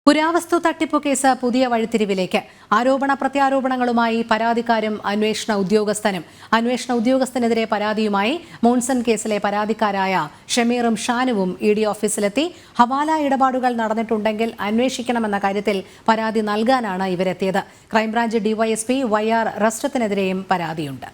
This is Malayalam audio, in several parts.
പുരാവസ്തു തട്ടിപ്പു കേസ് പുതിയ വഴിത്തിരിവിലേക്ക്. ആരോപണ പ്രത്യാരോപണങ്ങളുമായി പരാതിക്കാരും അന്വേഷണ ഉദ്യോഗസ്ഥനെതിരെ പരാതിയുമായി മോൺസൺ കേസിലെ പരാതിക്കാരായ ഷമീറും ഷാനുവും ഇഡി ഓഫീസിലെത്തി. ഹവാല ഇടപാടുകൾ നടന്നിട്ടുണ്ടെങ്കിൽ അന്വേഷിക്കണമെന്ന കാര്യത്തിൽ പരാതി നൽകാനാണ് ഇവരെത്തിയത്. ക്രൈംബ്രാഞ്ച് ഡിവൈഎസ്പി YR റസ്റ്റത്തിനെതിരെയും പരാതിയുണ്ട്.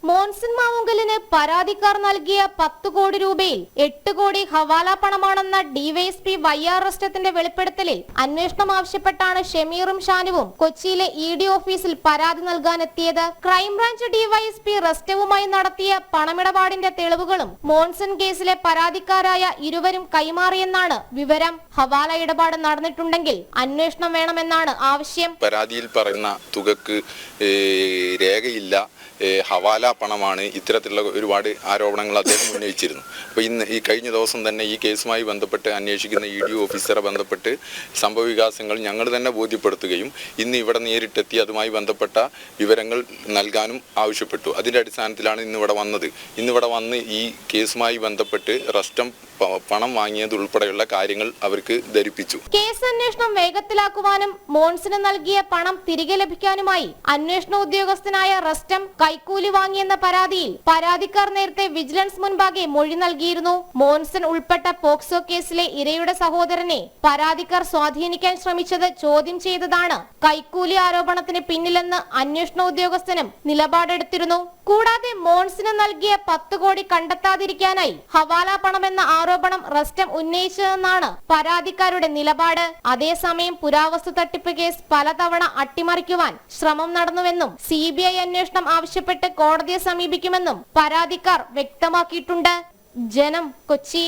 മോൺസൺ മാവുങ്കലിന് പരാതിക്കാർ നൽകിയ 10 കോടി രൂപയിൽ 8 കോടി ഹവാല പണമാണെന്ന ഡിവൈഎസ്പി YR റസ്റ്റത്തിന്റെ വെളിപ്പെടുത്തലിൽ അന്വേഷണം ആവശ്യപ്പെട്ടാണ് ഷമീറും ഷാനുവും കൊച്ചിയിലെ ഇഡി ഓഫീസിൽ പരാതി നൽകാനെത്തിയത്. ക്രൈംബ്രാഞ്ച് ഡിവൈഎസ്പി റസ്റ്റവുമായി നടത്തിയ പണമിടപാടിന്റെ തെളിവുകളും മോൺസൺ കേസിലെ പരാതിക്കാരായ ഇരുവരും കൈമാറിയെന്നാണ് വിവരം. ഹവാല ഇടപാട് നടന്നിട്ടുണ്ടെങ്കിൽ അന്വേഷണം വേണമെന്നാണ് ആവശ്യം. പരാതിയിൽ പറയുന്ന തുകക്ക് രേഖയില്ല, ഹവാല പണമാണ്, ഇത്തരത്തിലുള്ള ഒരുപാട് ആരോപണങ്ങൾ അദ്ദേഹം ഉന്നയിച്ചിരുന്നു. അപ്പോൾ ഇന്ന് ഈ കഴിഞ്ഞ ദിവസം തന്നെ ഈ കേസുമായി ബന്ധപ്പെട്ട് അന്വേഷിക്കുന്ന ഇഡി ഓഫീസറെ ബന്ധപ്പെട്ട് സംഭവ വികാസങ്ങൾ ഞങ്ങൾ തന്നെ ബോധ്യപ്പെടുത്തുകയും ഇന്ന് ഇവിടെ നേരിട്ടെത്തി അതുമായി ബന്ധപ്പെട്ട വിവരങ്ങൾ നൽകാനും ആവശ്യപ്പെട്ടു. അതിൻ്റെ അടിസ്ഥാനത്തിലാണ് ഇന്നിവിടെ വന്നത്. ഇന്നിവിടെ വന്ന് ഈ കേസുമായി ബന്ധപ്പെട്ട് റസ്റ്റം പണം വാങ്ങിയത് ഉൾപ്പെടെയുള്ള കാര്യങ്ങൾ അവർക്ക് ധരിപ്പിച്ചു. കേസ് അന്വേഷണം വേഗത്തിലാക്കുവാനും മോൺസന് നൽകിയ പണം തിരികെ ലഭിക്കാനുമായി അന്വേഷണ ഉദ്യോഗസ്ഥനായ റസ്റ്റം കൈക്കൂലി വാങ്ങിയെന്ന പരാതിയിൽ പരാതിക്കാർ നേരത്തെ വിജിലൻസ് മുൻപാകെ മൊഴി നൽകിയിരുന്നു. മോൺസൺ ഉൾപ്പെട്ട പോക്സോ കേസിലെ ഇരയുടെ സഹോദരനെ പരാതിക്കാർ സ്വാധീനിക്കാൻ ശ്രമിച്ചത് ചോദ്യം ചെയ്തതാണ് കൈക്കൂലി ആരോപണത്തിന് പിന്നിലെന്ന് അന്വേഷണ ഉദ്യോഗസ്ഥനും നിലപാടെടുത്തിരുന്നു. കൂടാതെ മോൺസന് നൽകിയ 10 കോടി കണ്ടെത്താതിരിക്കാനായി ഹവാല പണമെന്ന ആരോപണം റസ്റ്റം ഉന്നയിച്ചതെന്നാണ് പരാതിക്കാരുടെ നിലപാട്. അതേസമയം പുരാവസ്തു തട്ടിപ്പ് കേസ് പലതവണ അട്ടിമറിക്കുവാൻ ശ്രമം നടന്നുവെന്നും CBI അന്വേഷണം ആവശ്യപ്പെട്ട് കോടതിയെ സമീപിക്കുമെന്നും പരാതിക്കാർ വ്യക്തമാക്കിയിട്ടുണ്ട്. ജനം, കൊച്ചി.